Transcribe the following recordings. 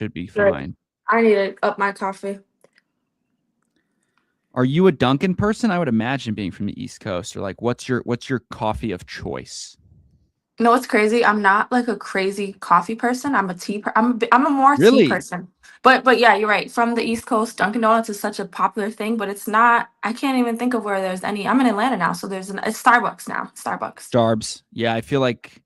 Should be Good. fine. I need to up my coffee. Are you a Dunkin' person? I would imagine being from the East Coast, or like, what's your coffee of choice? You know what's crazy? I'm not like a crazy coffee person. I'm a I'm a more tea Really? person. But yeah, you're right. From the East Coast, Dunkin' Donuts is such a popular thing, but it's not. I can't even think of where there's any. I'm in Atlanta now, so it's Starbucks now. Starbucks. Starbs. Yeah, I feel like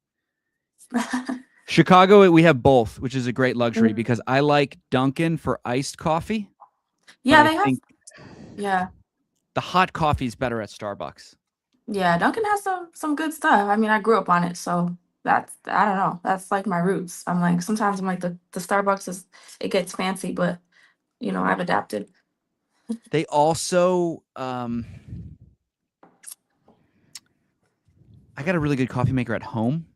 Chicago, we have both, which is a great luxury Mm. because I like Dunkin' for iced coffee, but Yeah, I they have. think Yeah, the hot coffee is better at Starbucks. yeah. Dunkin' has some good stuff. I mean, I grew up on it, so that's I don't know. That's like my roots. I'm like sometimes I'm like the Starbucks is it gets fancy, but I've adapted. They also, I got a really good coffee maker at home,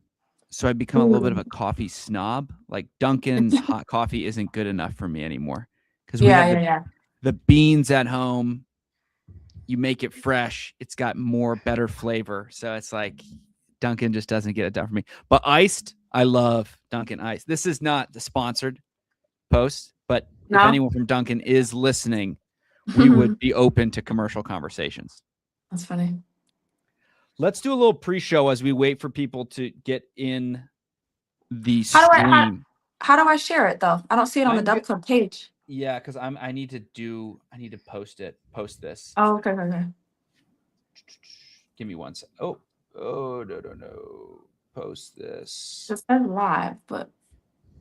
so I've become a little bit of Mm. a coffee snob. Like Dunkin' hot coffee isn't good enough for me anymore because we Yeah, have yeah, yeah. the beans at home. You make it fresh, it's got more better flavor. So it's like Dunkin' just doesn't get it done for me. But iced, I love Dunkin' Ice. This is not the sponsored post, but if No? anyone from Dunkin' is listening, we would be open to commercial conversations. That's funny. Let's do a little pre-show as we wait for people to get in the How do I how, stream. how do I share it though? I don't see it on the I'm Dub Club page. yeah, because I need to post this. Oh, okay, okay, okay. Give me one sec. Oh no. Post this. It says live, but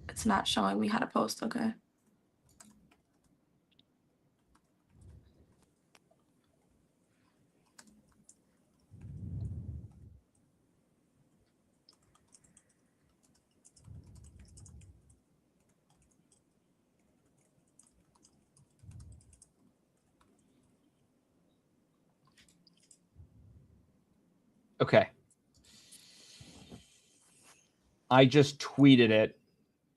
it's not showing me how to post. Okay. Okay. I just tweeted it.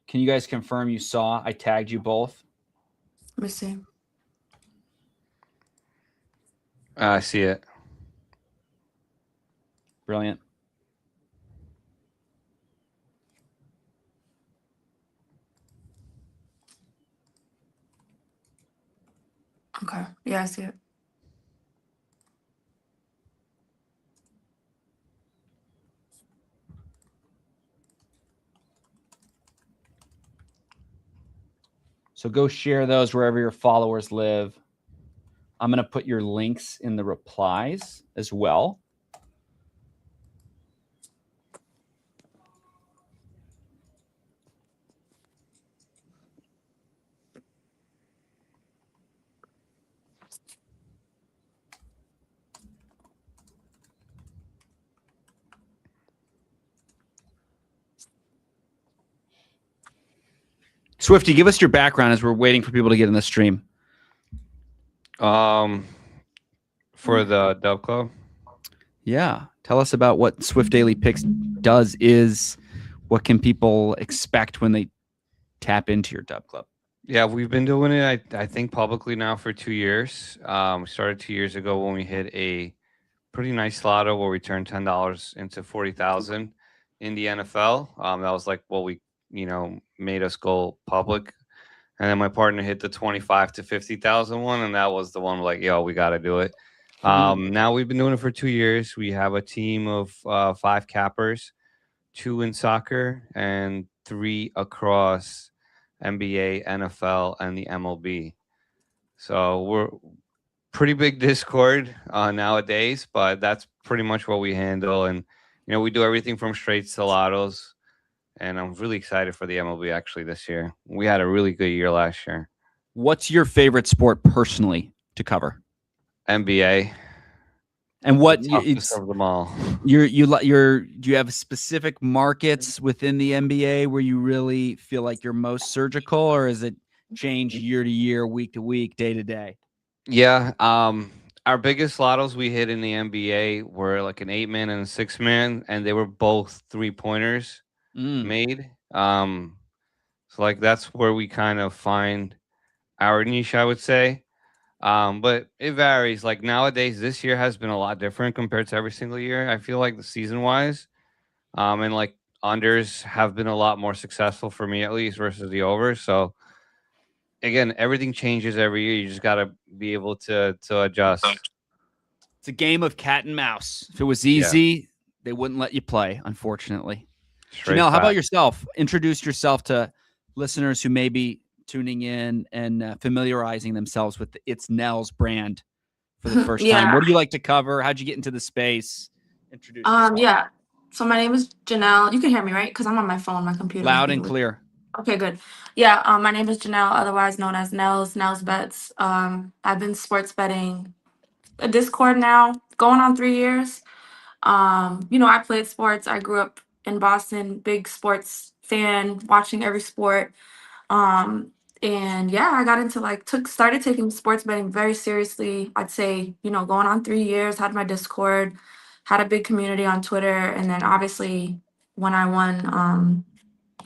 Can you guys confirm you saw? I tagged you both. Let me see. I see it. Brilliant. Okay. Yeah, I see it. So go share those wherever your followers live. I'm going to put your links in the replies as well. Swifty, give us your background as we're waiting for people to get in the stream. For the Dub Club. Yeah. Tell us about what Swift Daily Picks is. What can people expect when they tap into your Dub Club? Yeah, we've been doing it, I think, publicly now for 2 years. We started 2 years ago when we hit a pretty nice lotto where we turned $10 into 40,000 in the NFL. That was like what we, made us go public. And then my partner hit the 25 to 50,000 one, and that was the one like, yo, we got to do it. Now we've been doing it for 2 years. We have a team of 5 cappers, 2 in soccer, and 3 across NBA, NFL, and the MLB. So we're pretty big Discord nowadays, but that's pretty much what we handle. And we do everything from straights to lottos. And I'm really excited for the MLB actually this year. We had a really good year last year. What's your favorite sport personally to cover? NBA. And what Toughest of them all. do you have specific markets within the NBA where you really feel like you're most surgical, or is it change year to year, week to week, day to day? Yeah. Our biggest lottos we hit in the NBA were like an 8-man and a 6-man, and they were both 3-pointers made. So like that's where we kind of find our niche, I would say. But it varies. Like nowadays, this year has been a lot different compared to every single year. I feel like the season wise, and like unders have been a lot more successful for me at least versus the overs. So again, everything changes every year. You just got to be able to adjust. It's a game of cat and mouse. If it was Yeah. easy, they wouldn't let you play, unfortunately. Straight Janelle, how about fact. yourself? Introduce yourself to listeners who may be tuning in and familiarizing themselves with the It's Nell's brand for the first time. Yeah. What do you like to cover? How'd you get into the space? Introduce yourself. Yeah. So my name is Janelle. You can hear me, right? Because I'm on my phone, my computer. might Loud be and a little- clear. Okay, good. Yeah, my name is Janelle, otherwise known as Nell's Bets. I've been sports betting a Discord now, going on 3 years. I played sports. I grew up in Boston, big sports fan, watching every sport. And yeah, I got into started taking sports betting very seriously. I'd say, going on 3 years, had my Discord, had a big community on Twitter, and then obviously when I won,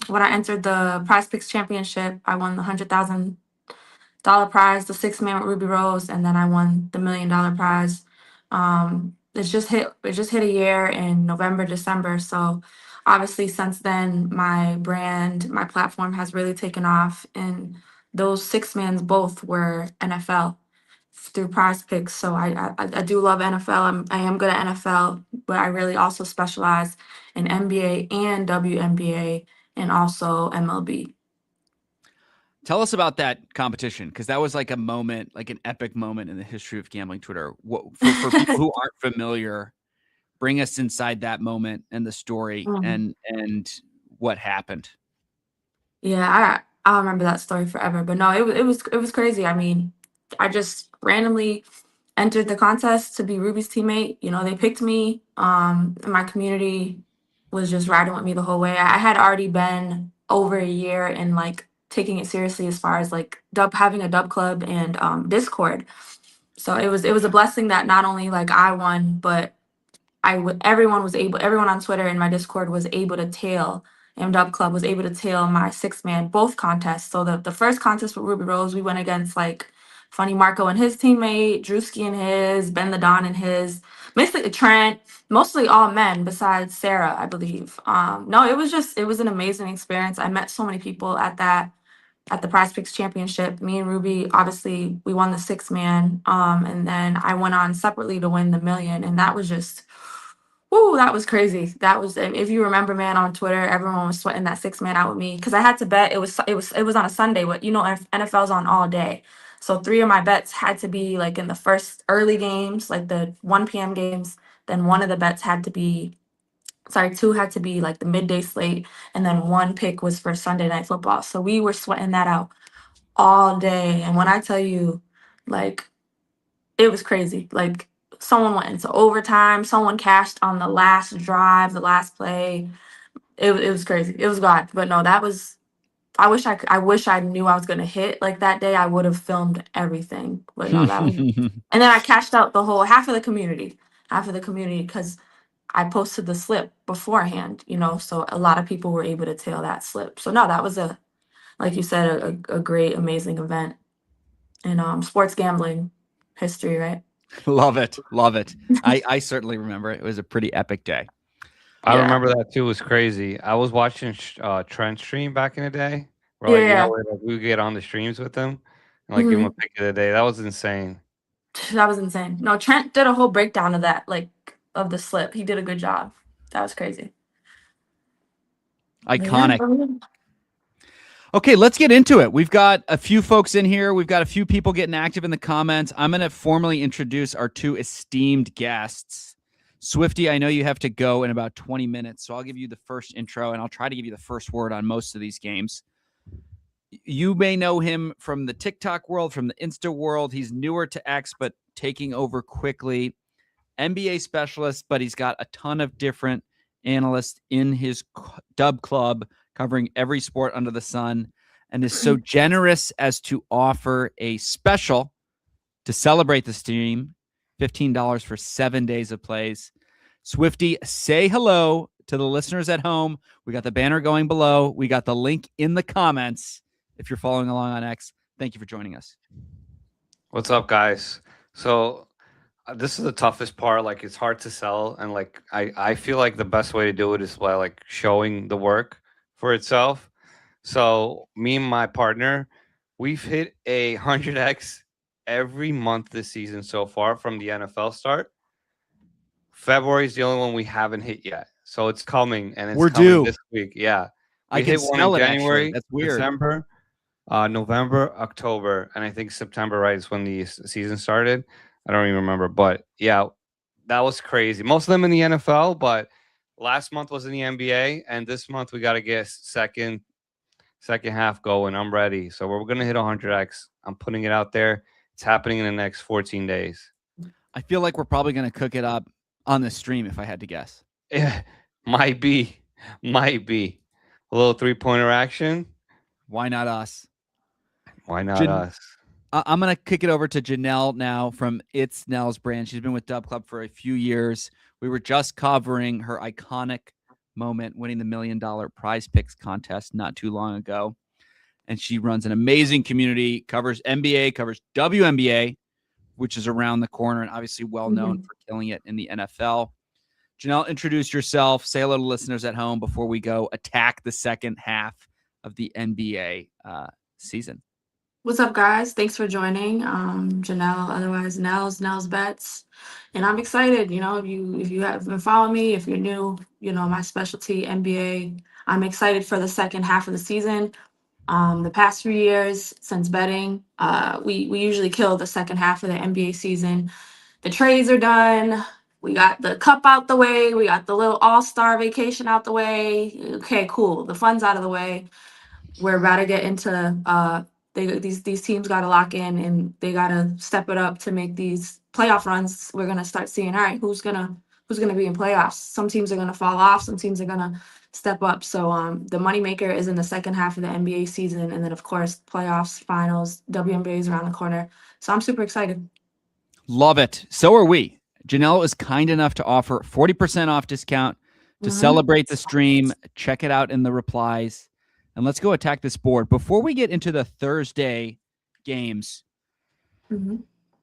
when I entered the Prize Picks Championship, I won the $100,000 prize, the 6 man with Ruby Rose, and then I won the $1 million prize. It just hit a year in November, December. So obviously since then my brand, my platform has really taken off, and those 6 mans both were NFL through Prize Picks. So I do love NFL. I am good at NFL, but I really also specialize in NBA and WNBA and also MLB. Tell us about that competition, because that was like a moment, like an epic moment in the history of gambling Twitter. For people who aren't familiar, bring us inside that moment and the story and what happened. Yeah, I'll remember that story forever. But no, it was crazy. I mean, I just randomly entered the contest to be Ruby's teammate. They picked me. And my community was just riding with me the whole way. I had already been over a year in taking it seriously as far as having a dub club and Discord. So it was a blessing that not only I won, but everyone on Twitter and my Discord was able to tail, Dub Club was able to tail my 6 man both contests. So the first contest with Ruby Rose, we went against Funny Marco and his teammate, Drewski and his, Ben the Don and his, basically Trent, mostly all men besides Sarah, I believe. No, it was an amazing experience. I met so many people at the Prize Picks Championship. Me and Ruby, obviously, we won the 6 man. And then I went on separately to win the million. And that was just, woo, that was crazy. That was, if you remember, man, on Twitter, everyone was sweating that 6 man out with me because I had to bet. It was on a Sunday. What NFL's on all day, so 3 of my bets had to be in the first early games, like the 1 p.m. games. Then one of the bets had to be, sorry, 2 had to be the midday slate, and then 1 pick was for Sunday Night Football. So we were sweating that out all day. And when I tell you, like, it was crazy. Someone went into overtime, someone cashed on the last drive, the last play. It was crazy. It was God. But no, that was, I wish I knew I was gonna hit that day. I would have filmed everything. But no, that was, and then I cashed out the whole half of the community. Because I posted the slip beforehand, so a lot of people were able to tail that slip. So no, that was like you said, a great, amazing event in sports gambling history, right? Love it. Love it. I certainly remember it. It was a pretty epic day. I Yeah. remember that too. It was crazy. I was watching Trent stream back in the day. Where, Yeah. where, we would get on the streams with them and give him a pick of the day. That was insane. That was insane. No, Trent did a whole breakdown of that, of the slip. He did a good job. That was crazy. Iconic. Yeah. Okay, let's get into it. We've got a few folks in here. We've got a few people getting active in the comments. I'm going to formally introduce our 2 esteemed guests. Swifty, I know you have to go in about 20 minutes, so I'll give you the first intro, and I'll try to give you the first word on most of these games. You may know him from the TikTok world, from the Insta world. He's newer to X, but taking over quickly. NBA specialist, but he's got a ton of different analysts in his dub club covering every sport under the sun, and is so generous as to offer a special to celebrate the stream, $15 for 7 days of plays. Swifty, say hello to the listeners at home. We got the banner going below. We got the link in the comments if you're following along on X. Thank you for joining us. What's up, guys? So this is the toughest part. It's hard to sell, and I feel like the best way to do it is by showing the work for itself. So me and my partner, We've hit 100x every month this season so far from the NFL start. February is the only one we haven't hit yet. So it's coming, and it's We're coming due. this week. Yeah. I We can hit one in smell it, actually. January, That's weird. December, November, October, and I think September, right, is when the season started. I don't even remember. But yeah, that was crazy. Most of them in the NFL, but last month was in the NBA, and this month we got to get second half going. I'm ready. So we're going to hit 100x. I'm putting it out there. It's happening in the next 14 days. I feel like we're probably going to cook it up on the stream, if I had to guess. Yeah, might be. Might be. A little three-pointer action. Why not us? Why not us? I'm going to kick it over to Janelle now from It's Nell's brand. She's been with Dub Club for a few years. We were just covering her iconic moment winning the $1 million prize picks contest not too long ago. And she runs an amazing community, covers NBA, covers WNBA, which is around the corner and obviously well known for killing it in the NFL. Janelle, introduce yourself. Say hello to listeners at home before we go attack the second half of the NBA season. What's up, guys? Thanks for joining. Janelle, otherwise Nell's Bets, and I'm excited. You know, if you have been following me, if you're new, you know my specialty NBA. I'm excited for the second half of the season. The past few years since betting, we usually kill the second half of the NBA season. The trades are done. We got the cup out the way. We got the little all-star vacation out the way. Okay, cool. The fun's out of the way. We're about to get into these teams got to lock in and they got to step it up to make these playoff runs. We're gonna start seeing, all right, who's gonna be in playoffs. Some teams are gonna fall off. Some teams are gonna step up. So the moneymaker is in the second half of the NBA season, and then of course playoffs, finals, WNBA is around the corner. So I'm super excited. Love it. So are we. Janelle is kind enough to offer 40% off discount to celebrate the stream. Check it out in the replies. And let's go attack this board. Before we get into the Thursday games,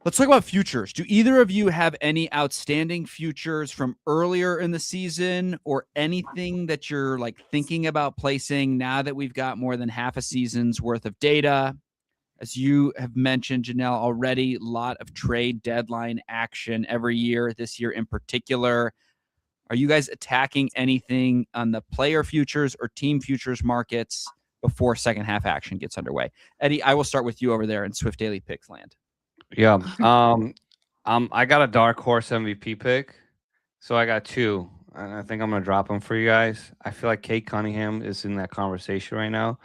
let's talk about futures. Do either of you have any outstanding futures from earlier in the season or anything that you're like thinking about placing now that we've got more than half a season's worth of data? As you have mentioned, Janelle, already, a lot of trade deadline action every year, this year in particular. Are you guys attacking anything on the player futures or team futures markets before second half action gets underway? Eddie, I will start with you over there in Swift Daily Picks land. Yeah. I got a dark horse MVP pick. So I got two. And I think I'm going to drop them for you guys. I feel like Kate Cunningham is in that conversation right now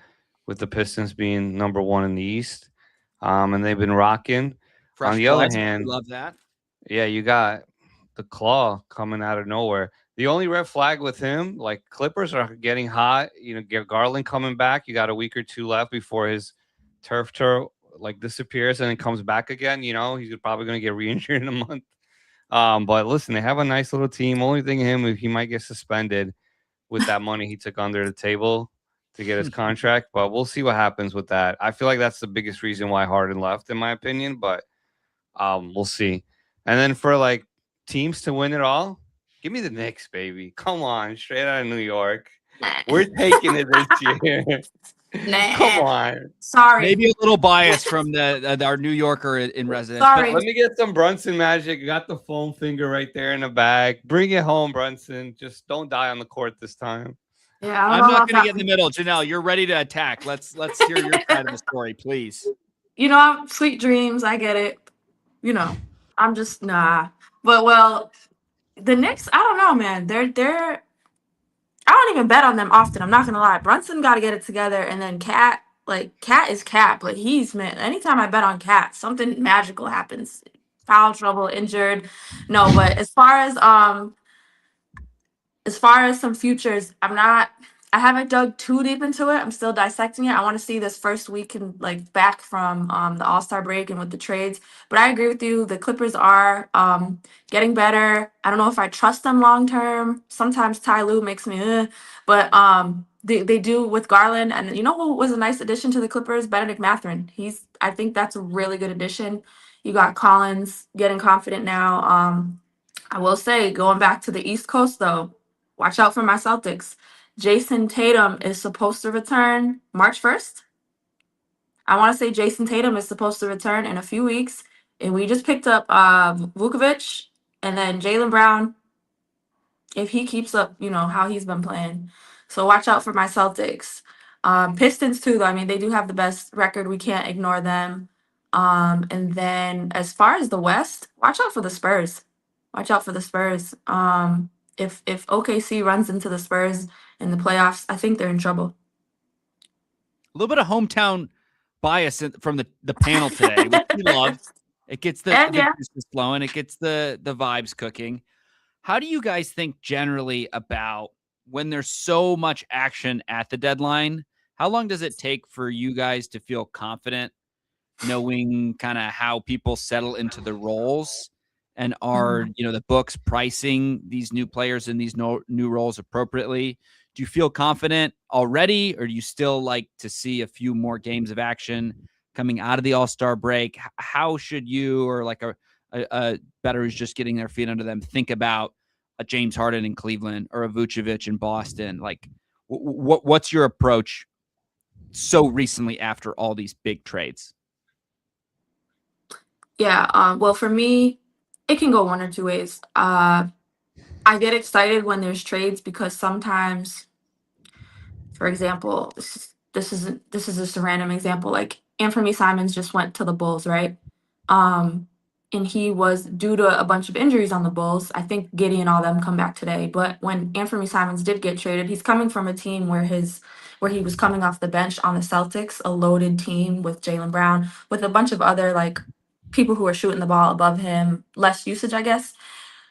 with the Pistons being number one in the East. And they've been rocking. Fresh on the other hand, love that. Yeah, you got the claw coming out of nowhere. The only red flag with him, like Clippers are getting hot. You know, get Garland coming back. You got a week or two left before his turf tour like disappears and then comes back again. You know, he's probably going to get re-injured in a month. But listen, they have a nice little team. Only thing him, he might get suspended with that money he took under the table to get his contract. But we'll see what happens with that. I feel like that's the biggest reason why Harden left, in my opinion. But we'll see. And then for like teams to win it all, give me the Knicks, baby. Come on, straight out of New York. We're taking it this year. Come on. Sorry. Maybe a little bias from our New Yorker in residence. Sorry. Let me get some Brunson magic. Got the foam finger right there in the bag. Bring it home, Brunson. Just don't die on the court this time. Yeah, I'm not going to get in the middle. Janelle, you're ready to attack. Let's hear your side of the story, please. You know, sweet dreams. I get it. You know, I'm just nah. But well, the Knicks, I don't know, man. They're I don't even bet on them often. I'm not gonna lie. Brunson got to get it together, and then Cat is Cat, but he's man. Anytime I bet on Cat, something magical happens. Foul trouble, injured. No, but as far as some futures, I haven't dug too deep into it. I'm still dissecting it. I want to see this first week and like back from the All-Star break and with the trades. But I agree with you. The Clippers are getting better. I don't know if I trust them long term. Sometimes Ty Lue makes me, but they do with Garland. And you know who was a nice addition to the Clippers? Benedict Mathurin. I think that's a really good addition. You got Collins getting confident now. I will say, going back to the East Coast though, watch out for my Celtics. Jason Tatum is supposed to return March 1st. I want to say Jason Tatum is supposed to return in a few weeks, and we just picked up Vukovic and then Jaylen Brown if he keeps up, how he's been playing. So watch out for my Celtics. Pistons too, though. I mean, they do have the best record. We can't ignore them. And then as far as the West, watch out for the Spurs. Watch out for the Spurs. If OKC runs into the Spurs in the playoffs, I think they're in trouble. A little bit of hometown bias from the panel today, which we love. It gets the juices flowing. It gets the vibes cooking. How do you guys think generally about when there's so much action at the deadline? How long does it take for you guys to feel confident knowing kind of how people settle into the roles, and are, the books pricing these new players in these new roles appropriately? Do you feel confident already, or do you still like to see a few more games of action coming out of the All-Star break? How should you, or like a better who's just getting their feet under them, think about a James Harden in Cleveland or a Vucevic in Boston? Like, what's your approach so recently after all these big trades? Yeah, well, for me, it can go one or two ways. I get excited when there's trades because sometimes, for example, this is just a random example. Like Anthony Simons just went to the Bulls, right? And he was due to a bunch of injuries on the Bulls. I think Giddey and all them come back today. But when Anthony Simons did get traded, he's coming from a team where he was coming off the bench on the Celtics, a loaded team with Jaylen Brown, with a bunch of other like people who are shooting the ball above him, less usage, I guess.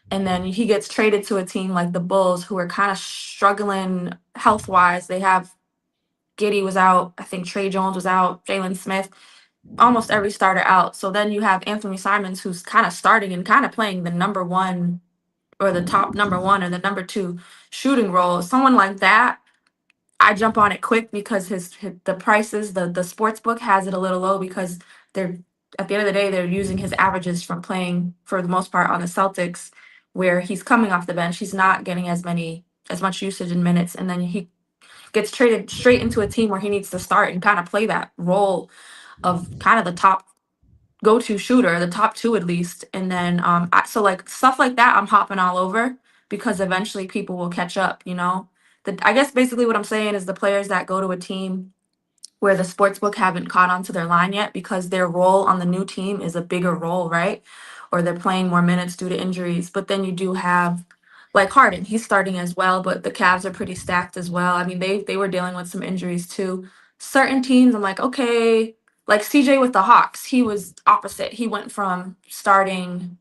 And then he gets traded to a team like the Bulls, who are kind of struggling health wise. They have Giddey was out. I think Trey Jones was out. Jalen Smith, almost every starter out. So then you have Anthony Simons, who's kind of starting and kind of playing the number one or the top number one or the number two shooting role. Someone like that, I jump on it quick because the prices, the sports book has it a little low because they're at the end of the day they're using his averages from playing for the most part on the Celtics, where he's coming off the bench. He's not getting as much usage in minutes, and then he gets traded straight into a team where he needs to start and kind of play that role of kind of the top go-to shooter, the top two at least. And then so like stuff like that, I'm hopping all over because eventually people will catch up. I guess basically what I'm saying is the players that go to a team where the sportsbook haven't caught onto their line yet because their role on the new team is a bigger role, right? Or they're playing more minutes due to injuries. But then you do have like Harden, he's starting as well, but the Cavs are pretty stacked as well. I mean, they were dealing with some injuries too. Certain teams, I'm like, okay, like CJ with the Hawks, he was opposite. He went from starting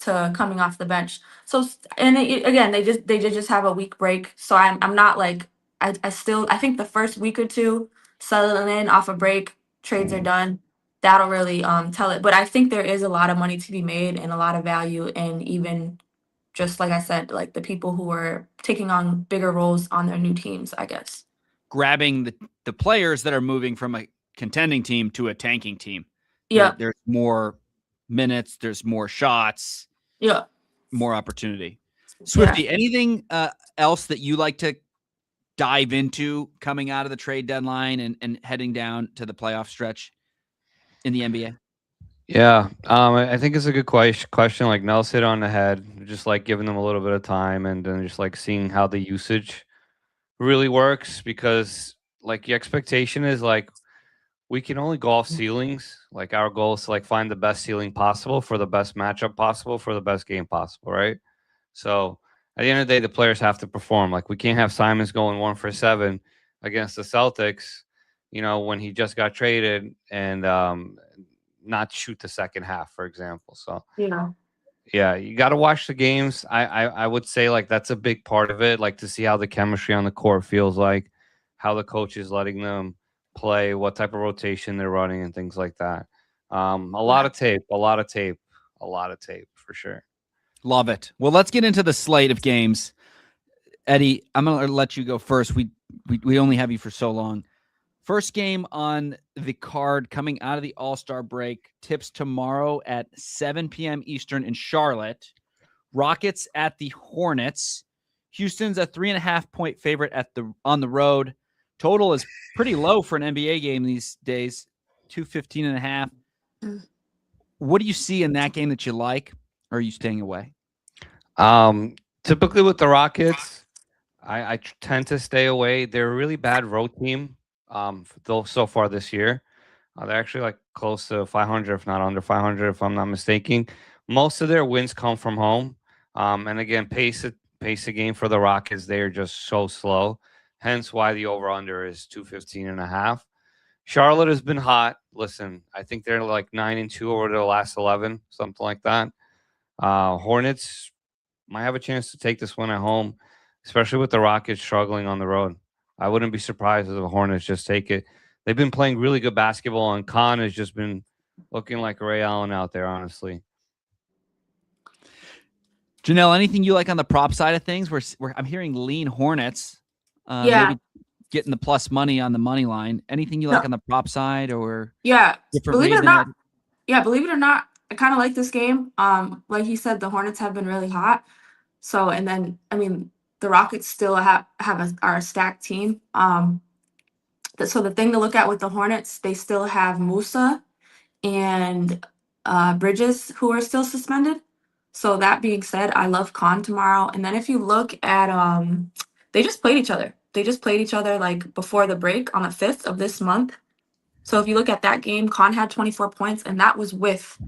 to coming off the bench. So and again, they did just have a week break. So I'm not like I think the first week or two settling in off a break, trades are done. That'll really tell it. But I think there is a lot of money to be made and a lot of value, and even just like I said, like the people who are taking on bigger roles on their new teams, I guess. Grabbing the players that are moving from a contending team to a tanking team. Yeah. There's more minutes, there's more shots, more opportunity. Swifty, anything else that you like to dive into coming out of the trade deadline and heading down to the playoff stretch in the NBA? Yeah, I think it's a good question. Like Nels hit on the head, just like giving them a little bit of time and then just like seeing how the usage really works, because like the expectation is like we can only go off ceilings. Like our goal is to like find the best ceiling possible for the best matchup possible for the best game possible, right? So at the end of the day, the players have to perform. Like we can't have Simons going 1 for 7 against the Celtics, when he just got traded and not shoot the second half, for example. So yeah, you got to watch the games. I would say like that's a big part of it, like to see how the chemistry on the court feels like, how the coach is letting them play, what type of rotation they're running, and things like that. A lot of tape for sure. Love it. Well, let's get into the slate of games. Eddie, I'm going to let you go first. We only have you for so long. First game on the card coming out of the All-Star break tips tomorrow at 7 p.m. Eastern in Charlotte. Rockets at the Hornets. Houston's a 3.5-point favorite on the road. Total is pretty low for an NBA game these days. 215.5. Mm. What do you see in that game that you like? Or are you staying away? Typically with the Rockets, I tend to stay away. They're a really bad road team. Though so far this year, they're actually like close to 500, if not under 500, if I'm not mistaken. Most of their wins come from home. And again, pace a game for the Rockets. They are just so slow. Hence why the over under is 215.5. Charlotte has been hot. Listen, I think they're like 9-2 over the last 11, something like that. Hornets might have a chance to take this one at home, especially with the Rockets struggling on the road. I wouldn't be surprised if the Hornets just take it. They've been playing really good basketball, and Khan has just been looking like Ray Allen out there, honestly. Janelle, anything you like on the prop side of things? I'm hearing lean Hornets. Yeah. Maybe getting the plus money on the money line. Anything you like on the prop side or Yeah. different Believe it or reason? not. Yeah, believe it or not, I kind of like this game. Like he said, the Hornets have been really hot. So, and then I mean, the Rockets still are a stacked team. So the thing to look at with the Hornets, they still have Musa and Bridges who are still suspended. So that being said, I love Khan tomorrow. And then if you look at they just played each other. They just played each other like before the break on the 5th of this month. So if you look at that game, Khan had 24 points, and that was with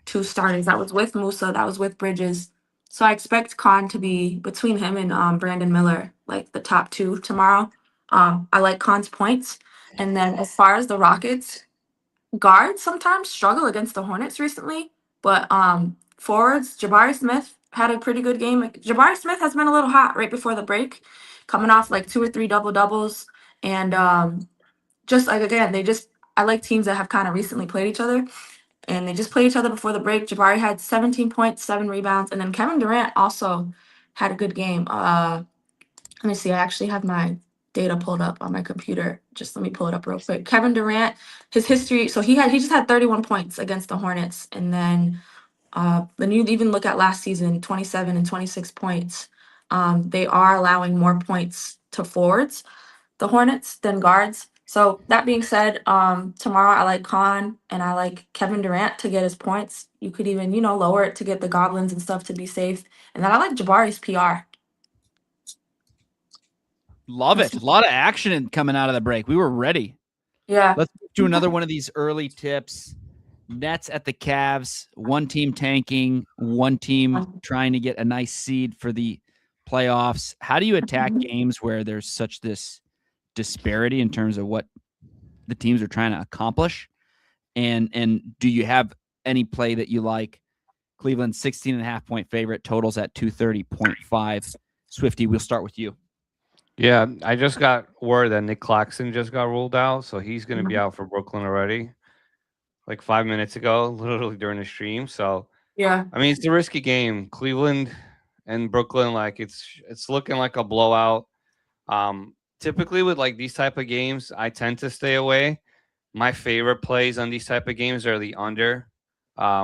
2 starters. That was with Musa. That was with Bridges. So I expect Khan to be between him and Brandon Miller, like the top 2 tomorrow. I like Khan's points. And then as far as the Rockets, guards sometimes struggle against the Hornets recently, but forwards, Jabari Smith had a pretty good game. Jabari Smith has been a little hot right before the break, coming off like 2 or 3 double doubles, and just like again, I like teams that have kind of recently played each other, and they just played each other before the break. Jabari had 17 points, 7 rebounds, and then Kevin Durant also had a good game. Let me see. I actually have my data pulled up on my computer. Just let me pull it up real quick. Kevin Durant, his history. So he just had 31 points against the Hornets, and then you even look at last season, 27 and 26 points. They are allowing more points to forwards, the Hornets, than guards. So that being said, tomorrow I like Khan and I like Kevin Durant to get his points. You could even, lower it to get the Goblins and stuff to be safe. And then I like Jabari's PR. Love it. A lot of action coming out of the break. We were ready. Yeah. Let's do another one of these early tips. Nets at the Cavs. One team tanking. One team trying to get a nice seed for the playoffs. How do you attack games where there's such this disparity in terms of what the teams are trying to accomplish? And do you have any play that you like? Cleveland 16.5 point favorite, totals at 230.5. Swifty, we'll start with you. Yeah, I just got word that Nick Claxton just got ruled out, so he's going to be out for Brooklyn already, like 5 minutes ago, literally during the stream. So Yeah. I mean, it's a risky game. Cleveland and Brooklyn, like it's looking like a blowout. Typically with like these type of games, I tend to stay away. My favorite plays on these type of games are the under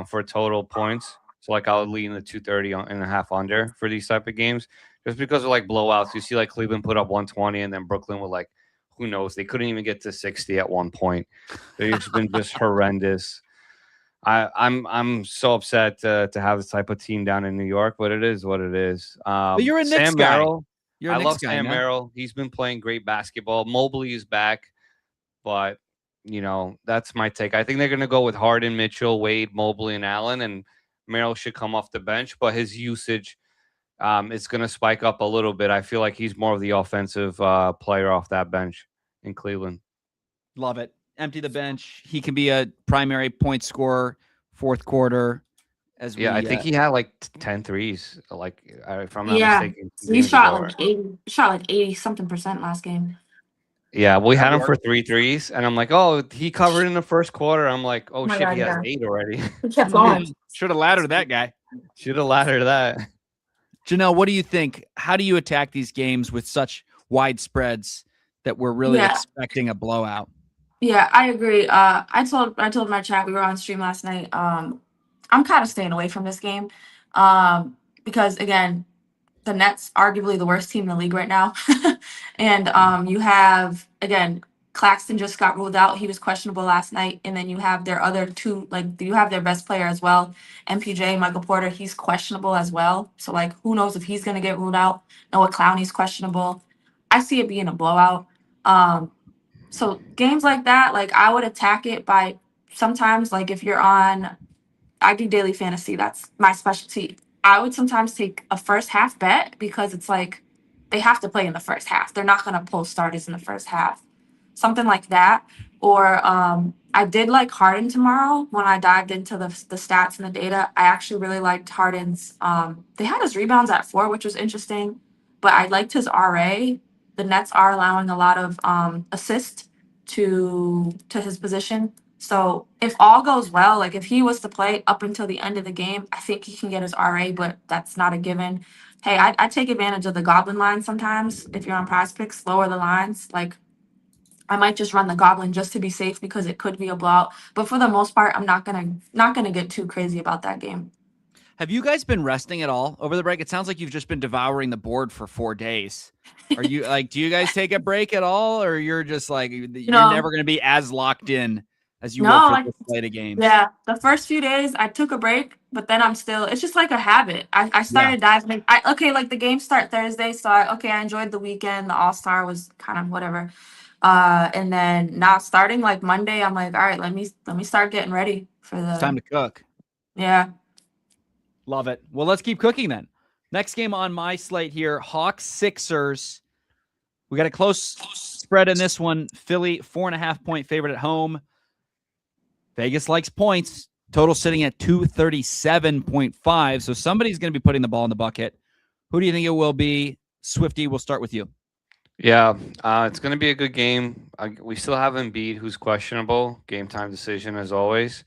for total points. So like I would lean the 230.5 under for these type of games, just because of like blowouts. You see like Cleveland put up 120, and then Brooklyn would like, who knows? They couldn't even get to 60 at one point. They've been just horrendous. I'm so upset to have this type of team down in New York, but it is what it is. But you're a Knicks Sam guy. Merrill, You're a I Knicks love guy, Sam no? Merrill. He's been playing great basketball. Mobley is back, but that's my take. I think they're going to go with Harden, Mitchell, Wade, Mobley, and Allen, and Merrill should come off the bench, but his usage is going to spike up a little bit. I feel like he's more of the offensive player off that bench in Cleveland. Love it. Empty the bench. He can be a primary point scorer, fourth quarter. I think he had like 10 threes. Like, if I'm not mistaken, he shot like 80 something % last game. Yeah, we had him for 3 threes, and I'm like, oh, he covered in the first quarter. I'm like, oh shit, he has 8 already. He kept going. Should have laddered that guy. Should have laddered that. Janelle, what do you think? How do you attack these games with such wide spreads that we're really expecting a blowout? Yeah, I agree. I told my chat, we were on stream last night. I'm kind of staying away from this game because again, the Nets arguably the worst team in the league right now, and you have again Claxton just got ruled out. He was questionable last night. And then you have their other two, like you have their best player as well. MPJ, Michael Porter, he's questionable as well. So like who knows if he's gonna get ruled out. Noah Clowney's questionable. I see it being a blowout. So games like that, like I would attack it by sometimes like if you're on I do daily fantasy. That's my specialty. I would sometimes take a first half bet because it's like they have to play in the first half. They're not going to pull starters in the first half. Something like that. Or I did like Harden tomorrow when I dived into the stats and the data. I actually really liked Harden's. They had his rebounds at 4, which was interesting, but I liked his RA. The Nets are allowing a lot of assist to his position. So if all goes well, like if he was to play up until the end of the game, I think he can get his RA, but that's not a given. Hey, I take advantage of the goblin line sometimes. If you're on prize picks, lower the lines. Like I might just run the goblin just to be safe because it could be a blowout. But for the most part, I'm not gonna get too crazy about that game. Have you guys been resting at all over the break? It sounds like you've just been devouring the board for 4 days. Are you like, do you guys take a break at all? Or you're just like, you're never going to be as locked in as you will for this slate of games? Yeah, the first few days I took a break, but then it's just like a habit. I started diving. Like the games start Thursday, so I enjoyed the weekend. The All-Star was kind of whatever. And then now starting like Monday, I'm like, all right, let me start getting ready for It's time to cook. Yeah. Love it. Well, let's keep cooking then. Next game on my slate here, Hawks Sixers. We got a close spread in this one. Philly 4.5 point favorite at home. Vegas likes points. Total sitting at 237.5. So somebody's going to be putting the ball in the bucket. Who do you think it will be? Swifty, we'll start with you. Yeah, it's going to be a good game. We still have Embiid, who's questionable. Game time decision, as always.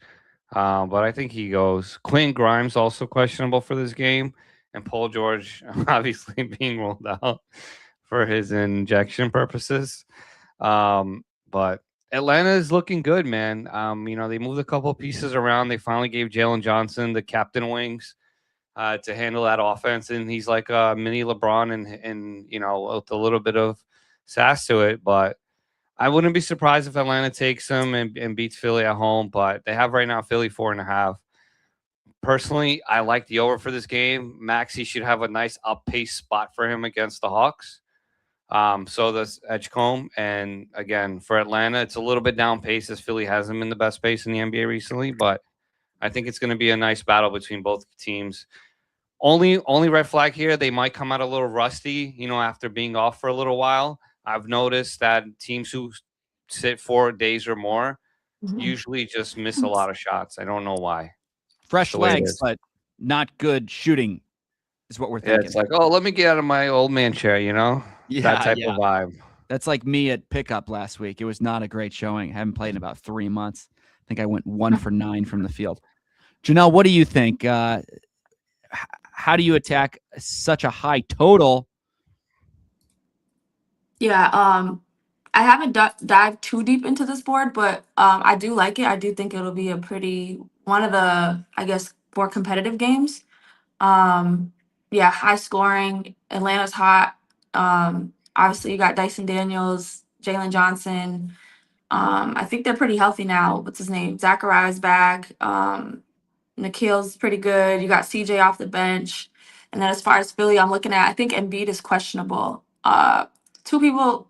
But I think he goes. Quinn Grimes also questionable for this game. And Paul George obviously being ruled out for his injection purposes. But Atlanta is looking good, man. They moved a couple of pieces around. They finally gave Jalen Johnson the captain wings to handle that offense, and he's like a mini LeBron and with a little bit of sass to it. But I wouldn't be surprised if Atlanta takes them and beats Philly at home. But they have right now Philly 4.5. Personally, I like the over for this game. Maxey should have a nice up pace spot for him against the Hawks. So does Edgecombe. And again, for Atlanta, it's a little bit down pace as Philly hasn't been the best pace in the NBA recently. But I think it's going to be a nice battle between both teams. Only red flag here, they might come out a little rusty, after being off for a little while. I've noticed that teams who sit 4 days or more usually just miss a lot of shots. I don't know why. Fresh legs, but not good shooting is what we're thinking. Yeah, it's like, oh, let me get out of my old man chair, Yeah, that type of vibe. That's like me at pickup last week. It was not a great showing. I haven't played in about 3 months. I think I went 1 for 9 from the field. Janelle, what do you think? How do you attack such a high total? Yeah, I haven't dived too deep into this board, but I do like it. I do think it'll be one of the, I guess, more competitive games. Yeah, high scoring. Atlanta's hot. Obviously, you got Dyson Daniels, Jalen Johnson. I think they're pretty healthy now. What's his name? Zachariah's back. Nikhil's pretty good. You got CJ off the bench. And then as far as Philly, I'm looking at, I think Embiid is questionable. Two people,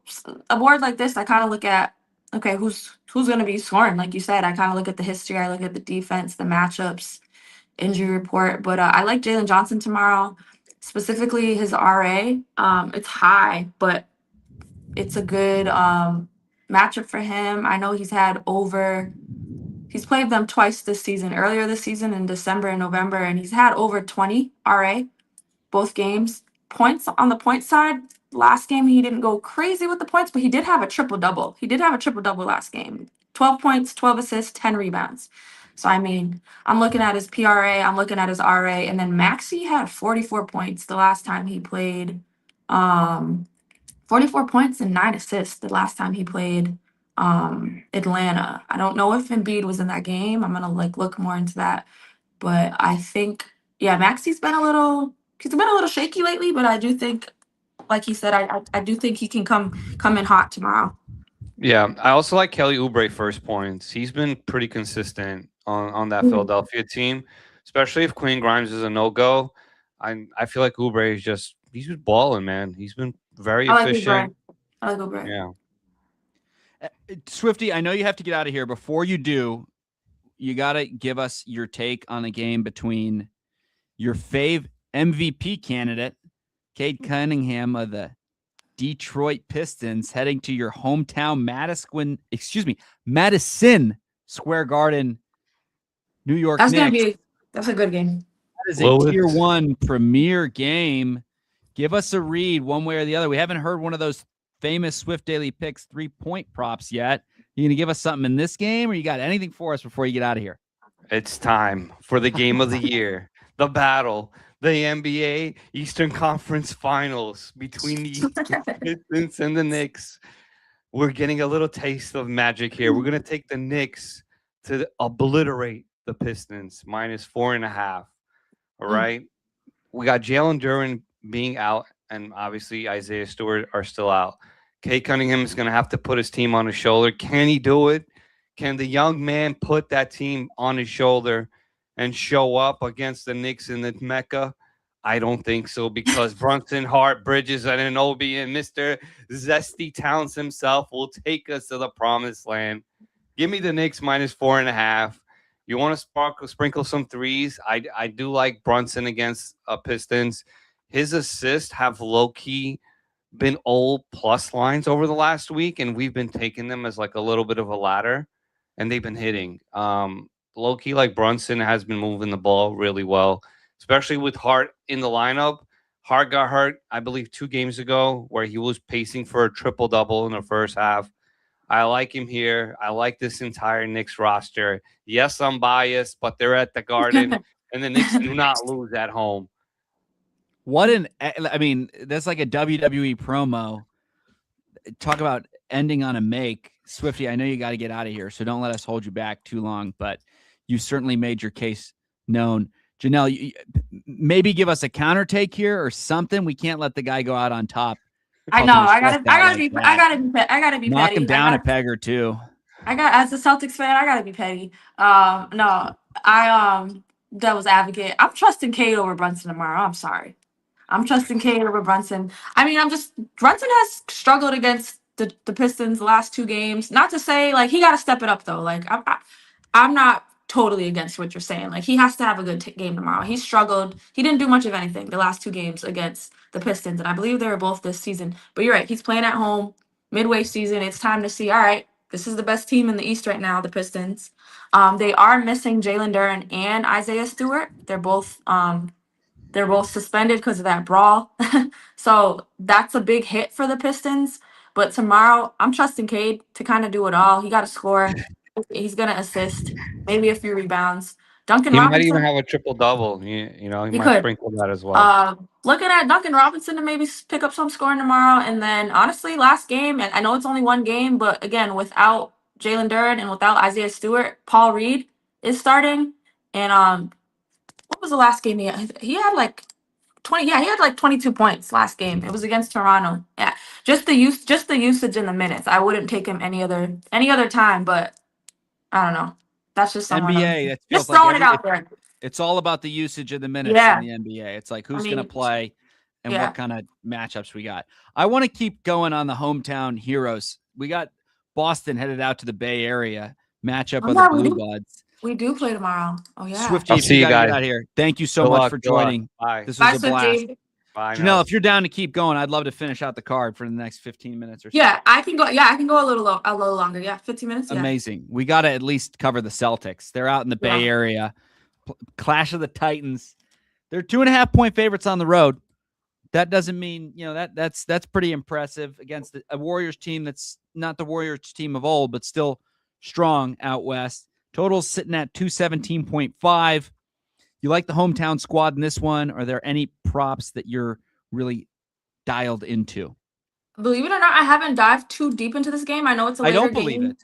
a board like this, I kind of look at, okay, who's going to be scoring? Like you said, I kind of look at the history. I look at the defense, the matchups, injury report. But I like Jalen Johnson tomorrow, specifically his RA. It's high, but it's a good matchup for him. I know he's played them twice this season, earlier this season in December and November, and he's had over 20 RA both games. Points on the point side, last game he didn't go crazy with the points, but he did have a triple-double. He did have a triple-double last game. 12 points, 12 assists, 10 rebounds. So, I mean, I'm looking at his PRA, I'm looking at his RA, and then Maxey had 44 points the last time he played. 44 points and 9 assists the last time he played Atlanta. I don't know if Embiid was in that game. I'm gonna look more into that. But I think, yeah, Maxey's been a little shaky lately, but I do think, like he said, I do think he can come in hot tomorrow. Yeah, I also like Kelly Oubre first points. He's been pretty consistent on that Mhm. Philadelphia team, especially if Quinn Grimes is a no go. I feel like Oubre is he's been balling, man. He's been very I like Oubre. efficient. I like Oubre. Yeah. Swifty, I know you have to get out of here. Before you do, you got to give us your take on a game between your fave MVP candidate, Cade Cunningham of the Detroit Pistons, heading to your hometown Madison Square Garden, New York Knicks. That's a good game. That is a Well, tier it's- 1 premier game. Give us a read one way or the other. We haven't heard one of those famous Swift Daily Picks 3-point props yet. You going to give us something in this game, or you got anything for us before you get out of here? It's time for the game of the year, the battle, the NBA Eastern Conference Finals between the Pistons and the Knicks. We're getting a little taste of magic here. We're gonna take the Knicks to obliterate the Pistons -4.5. All right. We got Jalen Duren being out, and obviously Isaiah Stewart are still out. Kate Cunningham is gonna have to put his team on his shoulder. Can he do it? Can the young man put that team on his shoulder and show up against the Knicks in the Mecca? I don't think so, because Brunson, Hart, Bridges, and Anunoby and Mr. Zesty Towns himself will take us to the promised land. Give me the Knicks -4.5. You want to sprinkle some threes? I do like Brunson against Pistons. His assists have low-key been old plus lines over the last week, and we've been taking them as like a little bit of a ladder, and they've been hitting. Low-key, like Brunson has been moving the ball really well, especially with Hart in the lineup. Hart got hurt, I believe, 2 games ago, where he was pacing for a triple-double in the first half. I like him here. I like this entire Knicks roster. Yes, I'm biased, but they're at the Garden, and the Knicks do not lose at home. I mean, that's like a WWE promo. Talk about ending on a make. Swifty, I know you got to get out of here, so don't let us hold you back too long, but you certainly made your case known. Janelle, maybe give us a counter take here or something. We can't let the guy go out on top. I know. I gotta be Knock petty. him down a peg or two. As a Celtics fan, I gotta be petty. No, devil's advocate. I'm trusting Cade over Brunson tomorrow. I'm sorry. I'm trusting Cade over Brunson. I mean, Brunson has struggled against the Pistons the last 2 games. Not to say like he got to step it up though. Like I'm not totally against what you're saying. Like he has to have a good game tomorrow. He struggled. He didn't do much of anything the last 2 games against the Pistons, and I believe they were both this season. But you're right. He's playing at home, midway season. It's time to see. All right, this is the best team in the East right now, the Pistons. They are missing Jalen Duren and Isaiah Stewart. They're both suspended because of that brawl. So that's a big hit for the Pistons. But tomorrow, I'm trusting Cade to kind of do it all. He got to score. He's going to assist, maybe a few rebounds. Duncan He might Robinson. even have a triple-double. You know, he might could. sprinkle that as well. Looking at Duncan Robinson to maybe pick up some scoring tomorrow. And then, honestly, last game, and I know it's only 1 game, but again, without Jalen Duren and without Isaiah Stewart, Paul Reed is starting. And what was the last game he had? He had like 20. Yeah, he had like 22 points last game. It was against Toronto. Yeah, just the usage in the minutes. I wouldn't take him any other time, but I don't know. That's just someone NBA. just throwing it out there. It's all about the usage of the minutes in the NBA. It's like who's going to play and what kind of matchups we got. I want to keep going on the hometown heroes. We got Boston headed out to the Bay Area matchup of the Blue Buds. We do play tomorrow. Oh yeah. Swifty, I'll see you guys. Get out here. Thank you so much for joining. Bye. This was a blast. Swifty. Bye. Janelle, if you're down to keep going, I'd love to finish out the card for the next 15 minutes or so. Yeah, I can go. Yeah, I can go a little longer. Yeah, 15 minutes. Yeah. Amazing. We got to at least cover the Celtics. They're out in the Bay Area. Clash of the Titans. They're 2.5-point favorites on the road. That doesn't mean, that's pretty impressive against a Warriors team that's not the Warriors team of old, but still strong out west. Total's sitting at 217.5. You like the hometown squad in this one? Are there any props that you're really dialed into? Believe it or not, I haven't dived too deep into this game. I know it's a later game. I don't believe it.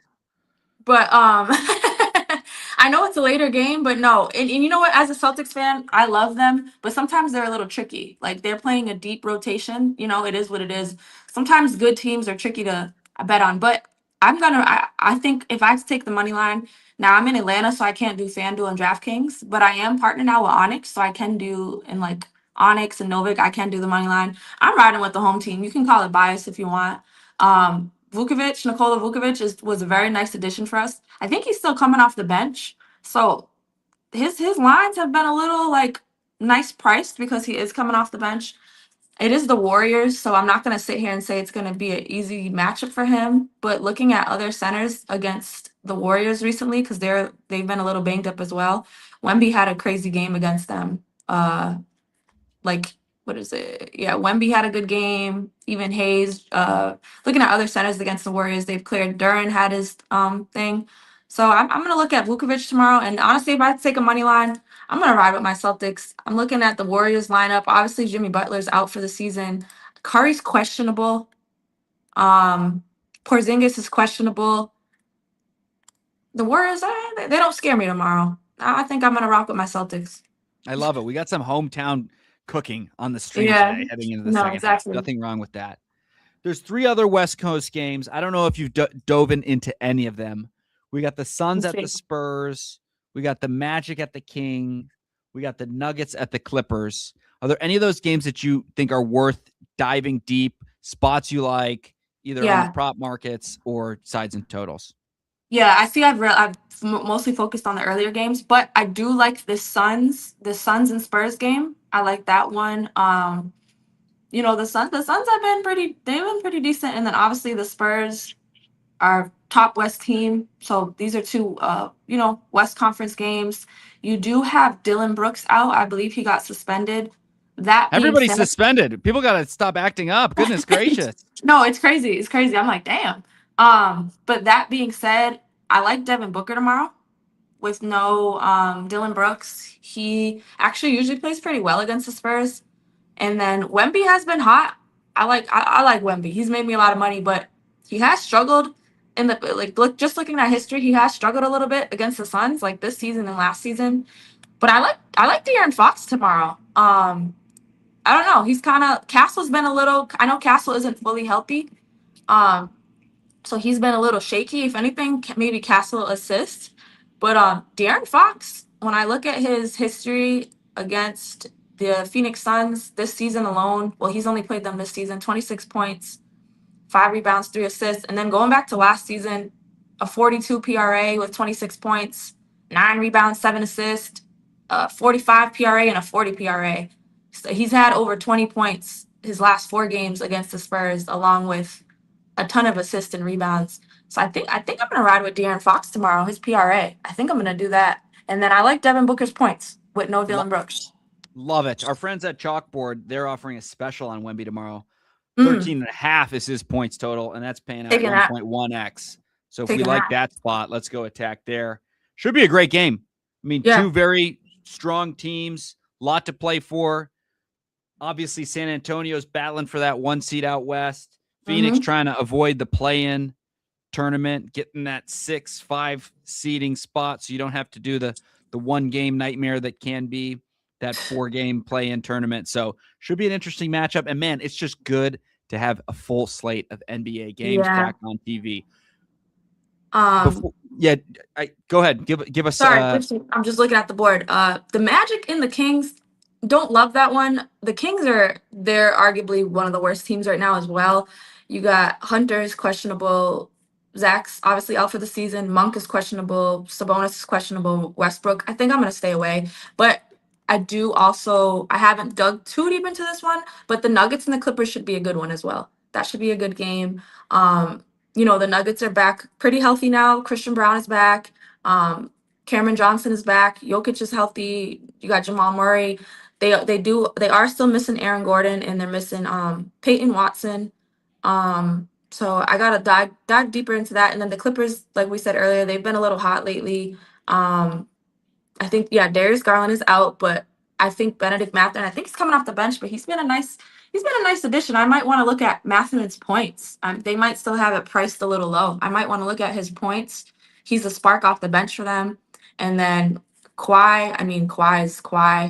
But I know it's a later game, but no. And you know what? As a Celtics fan, I love them, but sometimes they're a little tricky. Like they're playing a deep rotation. It is what it is. Sometimes good teams are tricky to bet on. But I think if I take the money line, now I'm in Atlanta, so I can't do FanDuel and DraftKings, but I am partnered now with Onyx, so I can do in like Onyx and Novik, I can do the money line. I'm riding with the home team. You can call it bias if you want. Nikola Vukovic was a very nice addition for us. I think he's still coming off the bench. So his lines have been a little like nice priced because he is coming off the bench. It is the Warriors, so I'm not going to sit here and say it's going to be an easy matchup for him. But looking at other centers against the Warriors recently, because they've been a little banged up as well. Wemby had a crazy game against them. Like what is it? Yeah, Wemby had a good game. Even Hayes. Looking at other centers against the Warriors, they've cleared. Duran had his thing. So I'm gonna look at Vukovic tomorrow. And honestly, if I had to take a money line, I'm gonna ride with my Celtics. I'm looking at the Warriors lineup. Obviously, Jimmy Butler's out for the season. Curry's questionable. Porzingis is questionable. The Warriors, they don't scare me tomorrow. I think I'm gonna rock with my Celtics. I love it. We got some hometown cooking on the stream Yeah. today, heading into the No, second exactly. half. Nothing wrong with that. There's 3 other West Coast games. I don't know if you've dove into any of them. We got the Suns at the Spurs. We got the Magic at the King. We got the Nuggets at the Clippers. Are there any of those games that you think are worth diving deep, spots you like, either on the prop markets or sides and totals? Yeah, I see. I've mostly focused on the earlier games, but I do like the Suns and Spurs game. I like that one. The Suns have been they've been pretty decent, and then obviously the Spurs are top West team. So these are 2 West Conference games. You do have Dylan Brooks out. I believe he got suspended. Everybody's suspended. People got to stop acting up. Goodness gracious. No, it's crazy. It's crazy. I'm like, damn. But that being said, I like Devin Booker tomorrow with no Dylan Brooks. He actually usually plays pretty well against the Spurs. And then Wemby has been hot. I like Wemby. He's made me a lot of money, but he has struggled in the just looking at history, he has struggled a little bit against the Suns, like this season and last season. But I like De'Aaron Fox tomorrow. I don't know. He's kind of Castle's been a little. I know Castle isn't fully healthy. So he's been a little shaky. If anything, maybe Castle assists. But De'Aaron Fox, when I look at his history against the Phoenix Suns this season alone, well, he's only played them this season, 26 points, 5 rebounds, 3 assists. And then going back to last season, a 42 PRA with 26 points, 9 rebounds, 7 assists, 45 PRA, and a 40 PRA. So he's had over 20 points his last 4 games against the Spurs, along with a ton of assists and rebounds. So I think I'm gonna ride with De'Aaron Fox tomorrow. His PRA. I think I'm gonna do that. And then I like Devin Booker's points with no Dylan Brooks. Love it. Our friends at Chalkboard, they're offering a special on Wemby tomorrow. 13.5 is his points total, and that's paying out 1.1x. So if we like that spot, let's go attack there. Should be a great game. I mean, 2 very strong teams, lot to play for. Obviously, San Antonio's battling for that 1 seed out west. Phoenix trying to avoid the play-in tournament, getting that 6-5 seeding spot, so you don't have to do the 1-game nightmare that can be that 4-game play-in tournament. So should be an interesting matchup. And man, it's just good to have a full slate of NBA games back on TV. Go ahead. Give us. Sorry, I'm just looking at the board. The Magic and the Kings, don't love that one. The Kings they're arguably one of the worst teams right now as well. You got Hunter's questionable. Zach's obviously out for the season. Monk is questionable. Sabonis is questionable. Westbrook, I think I'm going to stay away. But I haven't dug too deep into this one, but the Nuggets and the Clippers should be a good one as well. That should be a good game. The Nuggets are back pretty healthy now. Christian Brown is back. Cameron Johnson is back. Jokic is healthy. You got Jamal Murray. They are still missing Aaron Gordon, and they're missing Peyton Watson. So I gotta dive deeper into that. And then the Clippers, like we said earlier, they've been a little hot lately. I think Darius Garland is out, but I think Benedict Mathurin, I think he's coming off the bench, but he's been a nice addition. I might want to look at Mathurin's points. They might still have it priced a little low. I might want to look at his points. He's a spark off the bench for them. And then Kawhi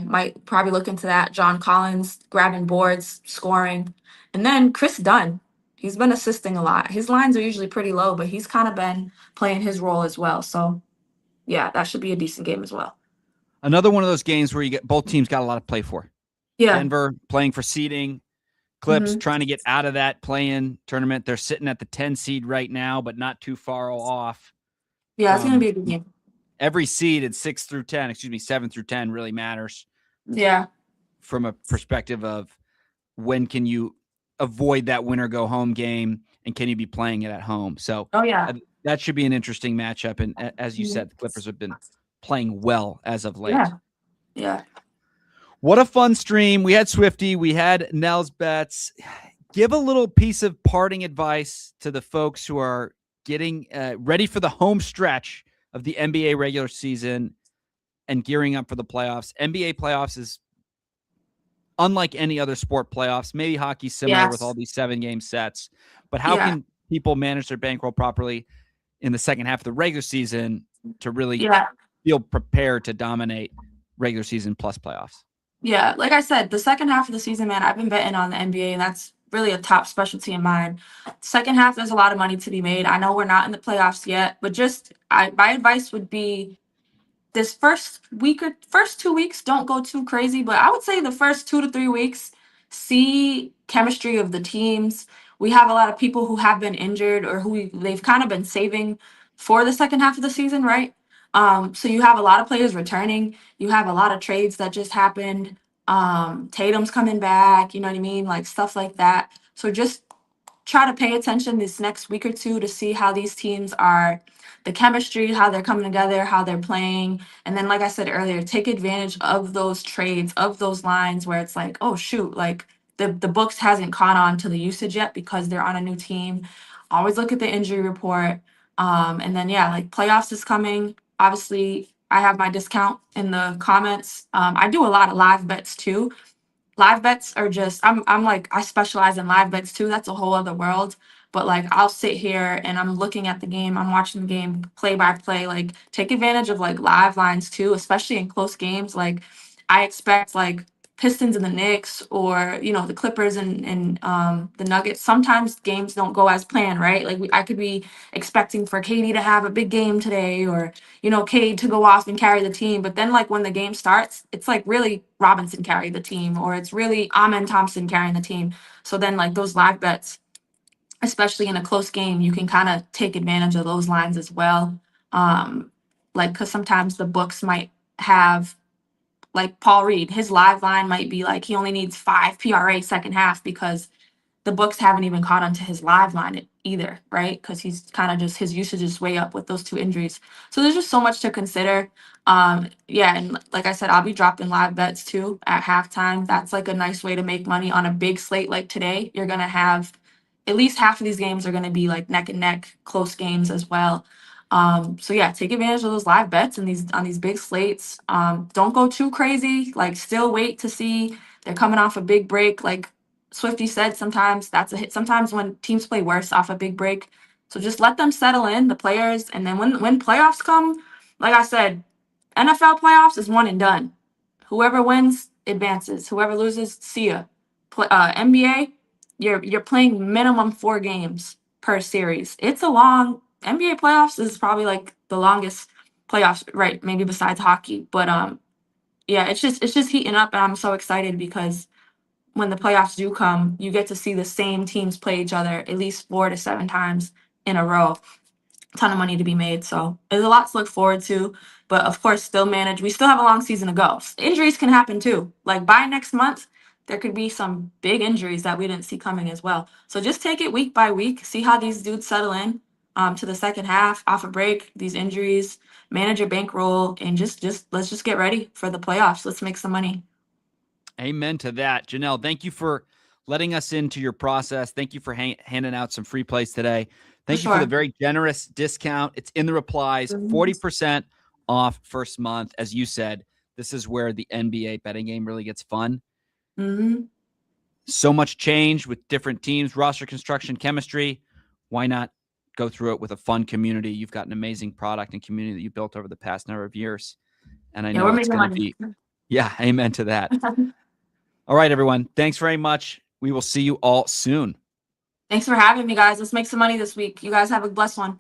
might probably look into that. John Collins grabbing boards, scoring. And then Chris Dunn. He's been assisting a lot. His lines are usually pretty low, but he's kind of been playing his role as well. So yeah, that should be a decent game as well. Another one of those games where you get both teams got a lot to play for. Yeah. Denver playing for seeding. Clips trying to get out of that play-in tournament. They're sitting at the 10 seed right now, but not too far off. Yeah, it's going to be a good game. Every seed at 7 through 10 really matters. Yeah. From a perspective of when can you avoid that winner go home game and can you be playing it at home? So that should be an interesting matchup. And as you said, the Clippers have been playing well as of late. Yeah. Yeah. What a fun stream. We had Swifty. We had Nels Bets. Give a little piece of parting advice to the folks who are getting ready for the home stretch of the NBA regular season and gearing up for the playoffs. NBA playoffs is unlike any other sport playoffs. Maybe hockey's similar with all these 7-game sets. But how can people manage their bankroll properly in the second half of the regular season to really feel prepared to dominate regular season plus playoffs? Yeah, like I said, the second half of the season, man, I've been betting on the NBA, and that's really a top specialty of mine. Second half, there's a lot of money to be made. I know we're not in the playoffs yet, but my advice would be this first 2 weeks, don't go too crazy, but I would say the first 2 to 3 weeks, see chemistry of the teams. We have a lot of people who have been injured or who they've kind of been saving for the second half of the season, right? So you have a lot of players returning. You have a lot of trades that just happened. Tatum's coming back, you know what I mean? Like stuff like that. So just try to pay attention this next week or two to see how these teams are, the chemistry, how they're coming together, how they're playing. And then, like I said earlier, take advantage of those trades, of those lines where it's like, oh, shoot, like the books hasn't caught on to the usage yet because they're on a new team. Always look at the injury report. And then, like playoffs is coming. Obviously, I have my discount in the comments. I do a lot of live bets too. Live bets are just I'm like I specialize in live bets too. That's a whole other world. But like I'll sit here and I'm looking at the game, I'm watching the game play by play. Like take advantage of like live lines too, especially in close games. Like I expect like Pistons and the Knicks or the Clippers and the Nuggets. Sometimes games don't go as planned, right? Like I could be expecting for KD to have a big game today or Cade to go off and carry the team. But then like when the game starts, it's like really Robinson carry the team or it's really Amen Thompson carrying the team. So then like those live bets, especially in a close game, you can kind of take advantage of those lines as well. Like because sometimes the books might have like Paul Reed, his live line might be like he only needs 5 PRA second half because the books haven't even caught on to his live line either, right? Because he's kind of just his usage is way up with those 2 injuries. So there's just so much to consider. And like I said, I'll be dropping live bets too at halftime. That's like a nice way to make money on a big slate like today. You're gonna have at least half of these games are gonna be like neck and neck, close games as well. Take advantage of those live bets and on these big slates. Don't go too crazy. Like still wait to see. They're coming off a big break. Like Swifty said, sometimes that's a hit. Sometimes when teams play worse off a big break. So just let them settle in, the players. And then when playoffs come, like I said, NFL playoffs is one and done. Whoever wins advances. Whoever loses, see ya. NBA, you're playing minimum 4 games per series. It's a long NBA playoffs is probably like the longest playoffs, right? Maybe besides hockey. But it's just heating up, and I'm so excited because when the playoffs do come, you get to see the same teams play each other at least 4 to 7 times in a row. Ton of money to be made. So there's a lot to look forward to. But of course, we still have a long season to go. Injuries can happen too. Like by next month, there could be some big injuries that we didn't see coming as well. So just take it week by week, see how these dudes settle in to the second half, off a break, these injuries, manage your bankroll, and let's just get ready for the playoffs. Let's make some money. Amen to that. Janelle, thank you for letting us into your process. Thank you for handing out some free plays today. Thank you for the very generous discount. It's in the replies, 40% off first month. As you said, this is where the NBA betting game really gets fun. So much change with different teams, roster construction, chemistry. Why not go through it with a fun community? You've got an amazing product and community that you built over the past number of years. And I know it's going to be, amen to that. All right, everyone. Thanks very much. We will see you all soon. Thanks for having me, guys. Let's make some money this week. You guys have a blessed one.